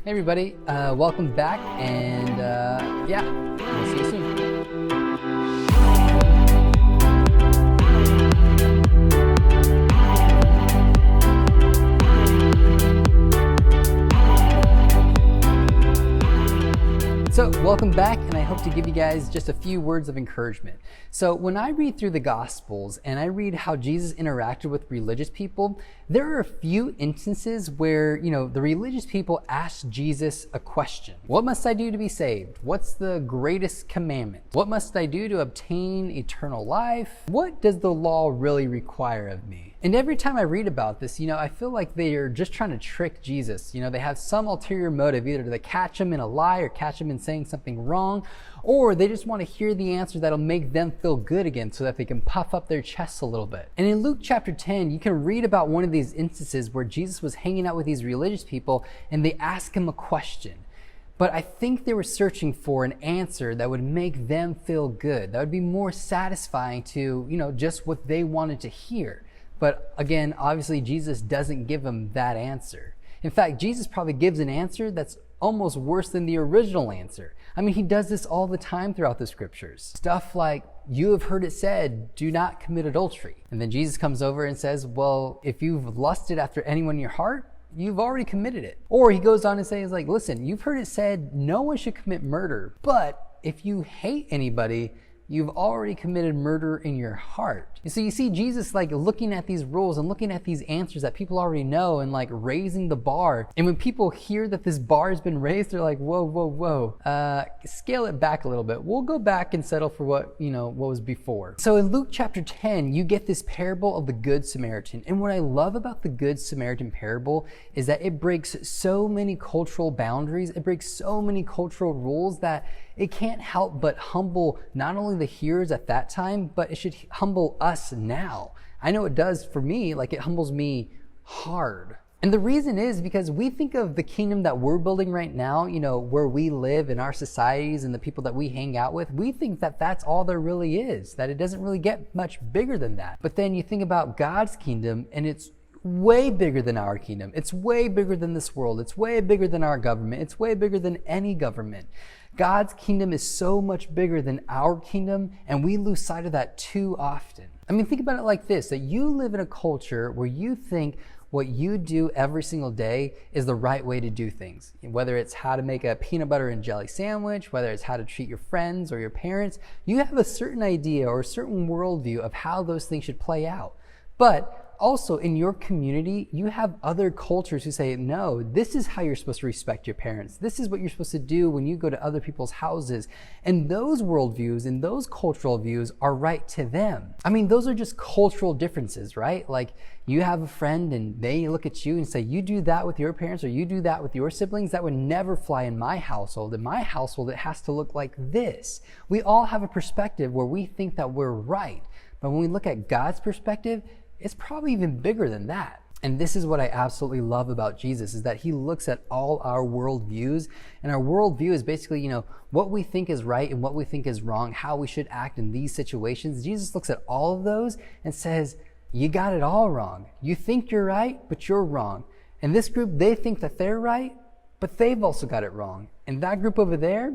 Hey everybody, welcome back, and we'll see you soon. So welcome back, and I hope to give you guys just a few words of encouragement. So when I read through the Gospels and I read how Jesus interacted with religious people, there are a few instances where, the religious people asked Jesus a question. What must I do to be saved? What's the greatest commandment? What must I do to obtain eternal life? What does the law really require of me? And every time I read about this, I feel like they are just trying to trick Jesus. They have some ulterior motive, either to catch him in a lie or catch him in saying something wrong, or they just want to hear the answer that'll make them feel good again so that they can puff up their chests a little bit. And in Luke chapter 10, you can read about one of these instances where Jesus was hanging out with these religious people and they asked him a question. But I think they were searching for an answer that would make them feel good, that would be more satisfying to, just what they wanted to hear. But again, obviously Jesus doesn't give them that answer. In fact, Jesus probably gives an answer that's almost worse than the original answer. I mean, he does this all the time throughout the scriptures. Stuff like, you have heard it said, do not commit adultery. And then Jesus comes over and says, well, if you've lusted after anyone in your heart, you've already committed it. Or he goes on and says, listen, you've heard it said, no one should commit murder. But if you hate anybody, you've already committed murder in your heart. And so you see Jesus looking at these rules and looking at these answers that people already know and raising the bar. And when people hear that this bar has been raised, they're like, whoa, scale it back a little bit. We'll go back and settle for what was before. So in Luke chapter 10, you get this parable of the Good Samaritan. And what I love about the Good Samaritan parable is that it breaks so many cultural boundaries. It breaks so many cultural rules that it can't help but humble not only the hearers at that time, but it should humble us now. I know it does for me, it humbles me hard. And the reason is because we think of the kingdom that we're building right now, where we live in our societies and the people that we hang out with, we think that that's all there really is, that it doesn't really get much bigger than that. But then you think about God's kingdom and it's way bigger than our kingdom. It's way bigger than this world. It's way bigger than our government. It's way bigger than any government. God's kingdom is so much bigger than our kingdom, and we lose sight of that too often. I mean, think about it like this, that you live in a culture where you think what you do every single day is the right way to do things. Whether it's how to make a peanut butter and jelly sandwich, whether it's how to treat your friends or your parents, you have a certain idea or a certain worldview of how those things should play out. But also in your community, you have other cultures who say, no, this is how you're supposed to respect your parents. This is what you're supposed to do when you go to other people's houses. And those worldviews and those cultural views are right to them. I mean, those are just cultural differences, right? You have a friend and they look at you and say, you do that with your parents or you do that with your siblings. That would never fly in my household. In my household, it has to look like this. We all have a perspective where we think that we're right. But when we look at God's perspective, it's probably even bigger than that. And this is what I absolutely love about Jesus, is that he looks at all our worldviews. And our worldview is basically, what we think is right and what we think is wrong, how we should act in these situations. Jesus looks at all of those and says, you got it all wrong. You think you're right, but you're wrong. And this group, they think that they're right, but they've also got it wrong. And that group over there,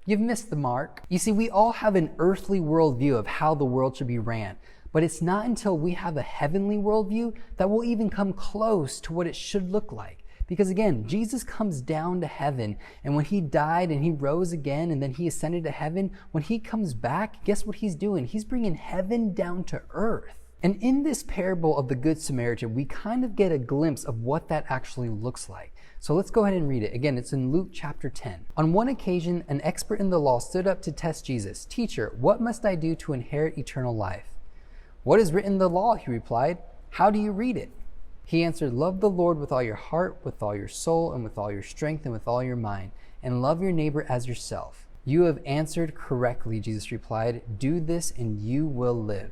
you've missed the mark. You see, we all have an earthly worldview of how the world should be ran. But it's not until we have a heavenly worldview that we'll even come close to what it should look like. Because again, Jesus comes down to heaven, and when he died and he rose again and then he ascended to heaven, when he comes back, guess what he's doing? He's bringing heaven down to earth. And in this parable of the Good Samaritan, we kind of get a glimpse of what that actually looks like. So let's go ahead and read it. Again, it's in Luke chapter 10. On one occasion, an expert in the law stood up to test Jesus. Teacher, what must I do to inherit eternal life? What is written in the law? He replied. How do you read it? He answered, love the Lord with all your heart, with all your soul, and with all your strength, and with all your mind, and love your neighbor as yourself. You have answered correctly, Jesus replied. Do this and you will live.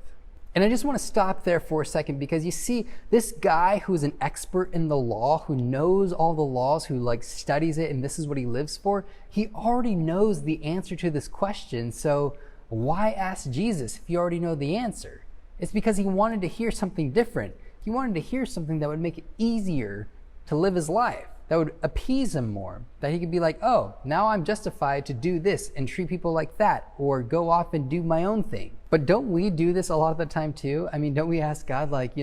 And I just want to stop there for a second, because you see, this guy who's an expert in the law, who knows all the laws, who studies it, and this is what he lives for, he already knows the answer to this question. So why ask Jesus if you already know the answer? It's because he wanted to hear something different. He wanted to hear something that would make it easier to live his life. that would appease him more, that he could be like, oh, now I'm justified to do this and treat people like that, or go off and do my own thing. But don't we do this a lot of the time too? I mean, don't we ask God, like,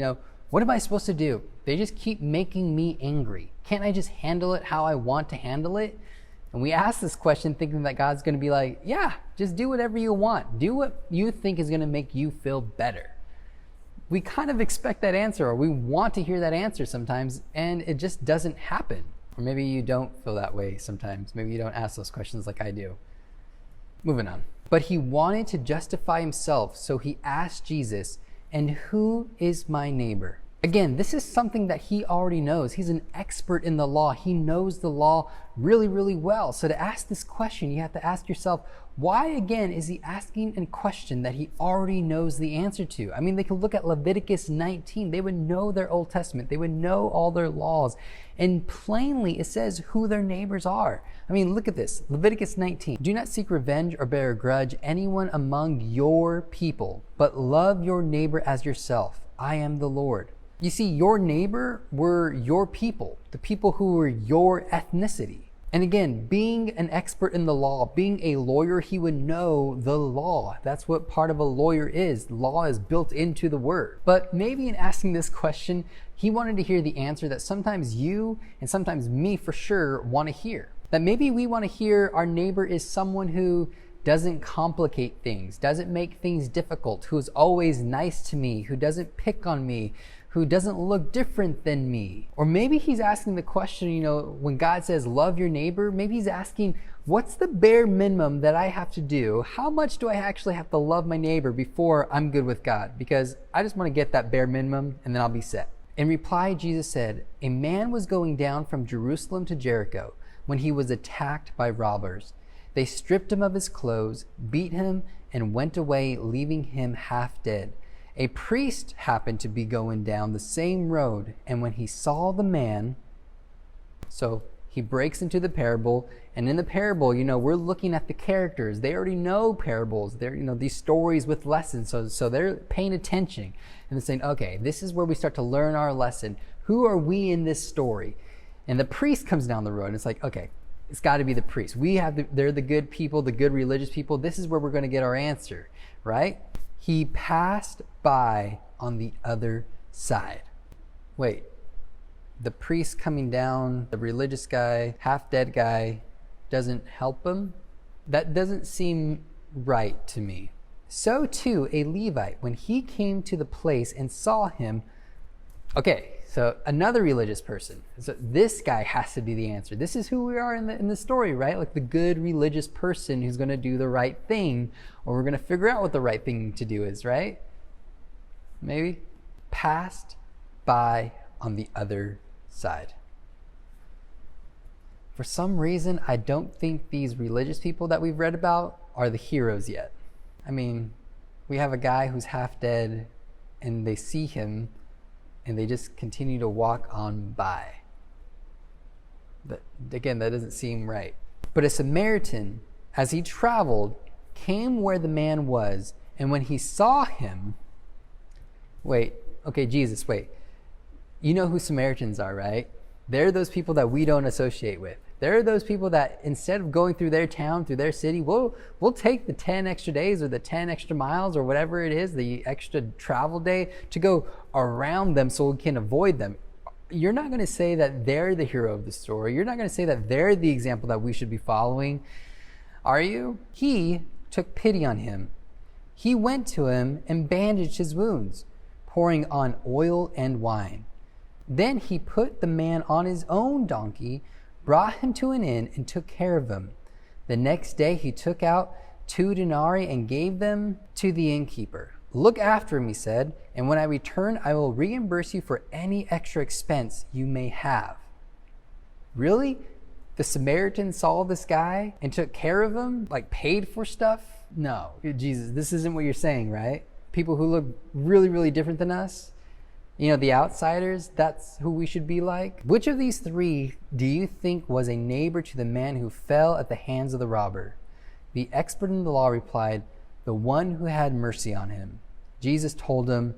what am I supposed to do? They just keep making me angry. Can't I just handle it how I want to handle it? And we ask this question thinking that God's going to be like, yeah, just do whatever you want. Do what you think is going to make you feel better. We kind of expect that answer, or we want to hear that answer sometimes, and it just doesn't happen. Or maybe you don't feel that way sometimes. Maybe you don't ask those questions like I do. Moving on. But he wanted to justify himself, so he asked Jesus, and who is my neighbor? Again, this is something that he already knows. He's an expert in the law. He knows the law really, really well. So to ask this question, you have to ask yourself, why again is he asking a question that he already knows the answer to? I mean, they could look at Leviticus 19. They would know their Old Testament. They would know all their laws. And plainly it says who their neighbors are. I mean, look at this. Leviticus 19. Do not seek revenge or bear a grudge anyone among your people, but love your neighbor as yourself. I am the Lord. You see, your neighbor were your people, the people who were your ethnicity. And again, being an expert in the law, being a lawyer, he would know the law. That's what part of a lawyer is. Law is built into the word. But maybe in asking this question, he wanted to hear the answer that sometimes you and sometimes me for sure want to hear. That maybe we want to hear our neighbor is someone who doesn't complicate things, doesn't make things difficult, who's always nice to me, who doesn't pick on me, who doesn't look different than me. Or maybe he's asking the question, when God says love your neighbor, maybe he's asking, what's the bare minimum that I have to do? How much do I actually have to love my neighbor before I'm good with God? Because I just want to get that bare minimum and then I'll be set. In reply, Jesus said, a man was going down from Jerusalem to Jericho when he was attacked by robbers. They stripped him of his clothes, beat him, and went away, leaving him half dead. A priest happened to be going down the same road, and when he saw the man, so he breaks into the parable, and in the parable, we're looking at the characters. They already know parables. They're, these stories with lessons, so they're paying attention, and they're saying, okay, this is where we start to learn our lesson. Who are we in this story? And the priest comes down the road, and it's like, okay, it's got to be the priest. They're the good people, the good religious people. This is where we're going to get our answer, right? He passed by on the other side. Wait, the priest coming down, the religious guy, half-dead guy, doesn't help him? That doesn't seem right to me. So too, a Levite, when he came to the place and saw him, okay, so another religious person. So this guy has to be the answer. This is who we are in the story, right? Like the good religious person who's going to do the right thing, or we're going to figure out what the right thing to do is, right? Maybe passed by on the other side. For some reason, I don't think these religious people that we've read about are the heroes yet. I mean, we have a guy who's half dead and they see him and they just continue to walk on by. But again, that doesn't seem right. But a Samaritan, as he traveled, came where the man was, and when he saw him, Jesus, you know who Samaritans are, right? They're those people that we don't associate with. They're those people that instead of going through their town, through their city, we'll take the 10 extra days or the 10 extra miles or whatever it is, the extra travel day to go around them so we can avoid them. You're not going to say that they're the hero of the story. You're not going to say that they're the example that we should be following, are you? He took pity on him. He went to him and bandaged his wounds, pouring on oil and wine. Then he put the man on his own donkey, brought him to an inn, and took care of him. The next day he took out 2 denarii and gave them to the innkeeper. Look after him, he said, and when I return, I will reimburse you for any extra expense you may have. Really? The Samaritan saw this guy and took care of him, like paid for stuff? No, Jesus, this isn't what you're saying, right? People who look really, really different than us, the outsiders, that's who we should be like. Which of these 3 do you think was a neighbor to the man who fell at the hands of the robber? The expert in the law replied, the one who had mercy on him. Jesus told him,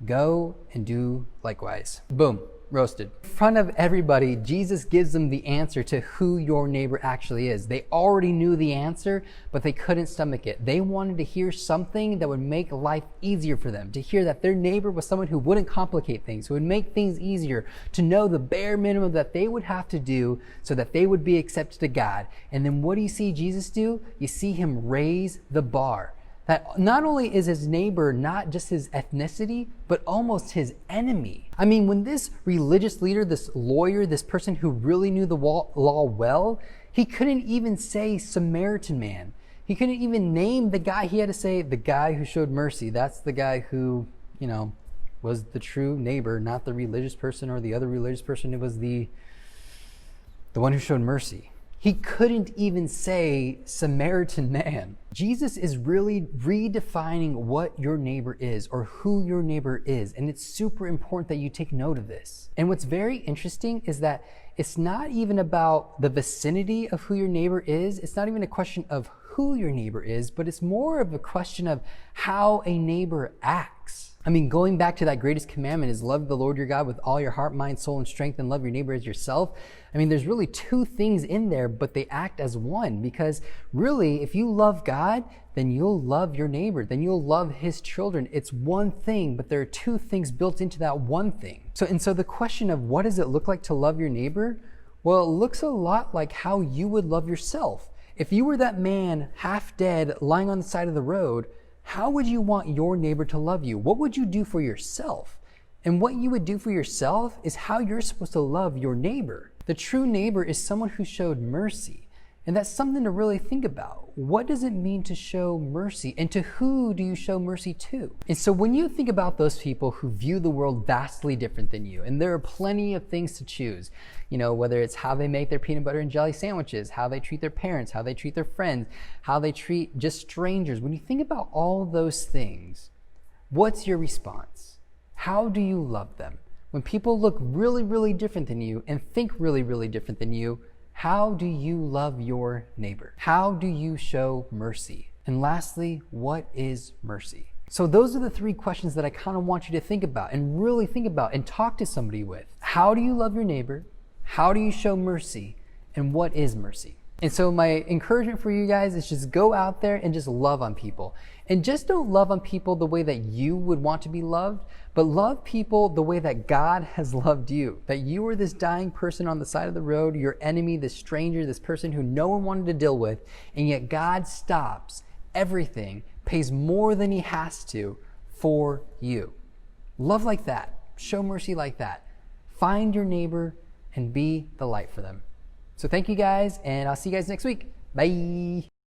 go and do likewise. Boom. roasted. In front of everybody, Jesus gives them the answer to who your neighbor actually is. They already knew the answer, but they couldn't stomach it. They wanted to hear something that would make life easier for them, to hear that their neighbor was someone who wouldn't complicate things, who would make things easier, to know the bare minimum that they would have to do so that they would be accepted to God. And then what do you see Jesus do? You see him raise the bar. That not only is his neighbor not just his ethnicity, but almost his enemy. I mean, when this religious leader, this lawyer, this person who really knew the law well, he couldn't even say Samaritan man. He couldn't even name the guy. He had to say the guy who showed mercy. That's the guy who, was the true neighbor, not the religious person or the other religious person. It was the one who showed mercy. He couldn't even say Samaritan man. Jesus is really redefining what your neighbor is or who your neighbor is. And it's super important that you take note of this. And what's very interesting is that it's not even about the vicinity of who your neighbor is. It's not even a question of who your neighbor is, but it's more of a question of how a neighbor acts. I mean, going back to that greatest commandment is love the Lord your God with all your heart, mind, soul, and strength, and love your neighbor as yourself. I mean, there's really two things in there, but they act as one, because really, if you love God, then you'll love your neighbor, then you'll love his children. It's one thing, but there are two things built into that one thing. So the question of what does it look like to love your neighbor? Well, it looks a lot like how you would love yourself. If you were that man half dead lying on the side of the road, how would you want your neighbor to love you? What would you do for yourself? And what you would do for yourself is how you're supposed to love your neighbor. The true neighbor is someone who showed mercy. And that's something to really think about. What does it mean to show mercy? And to who do you show mercy to? And so when you think about those people who view the world vastly different than you, and there are plenty of things to choose, whether it's how they make their peanut butter and jelly sandwiches, how they treat their parents, how they treat their friends, how they treat just strangers. When you think about all those things, what's your response? How do you love them? When people look really, really different than you and think really, really different than you, how do you love your neighbor? How do you show mercy? And lastly, what is mercy? So those are the three questions that I kind of want you to think about and really think about and talk to somebody with. How do you love your neighbor? How do you show mercy? And what is mercy? And so my encouragement for you guys is just go out there and just love on people. And just don't love on people the way that you would want to be loved, but love people the way that God has loved you. That you were this dying person on the side of the road, your enemy, this stranger, this person who no one wanted to deal with, and yet God stops everything, pays more than he has to for you. Love like that. Show mercy like that. Find your neighbor and be the light for them. So thank you guys, and I'll see you guys next week. Bye.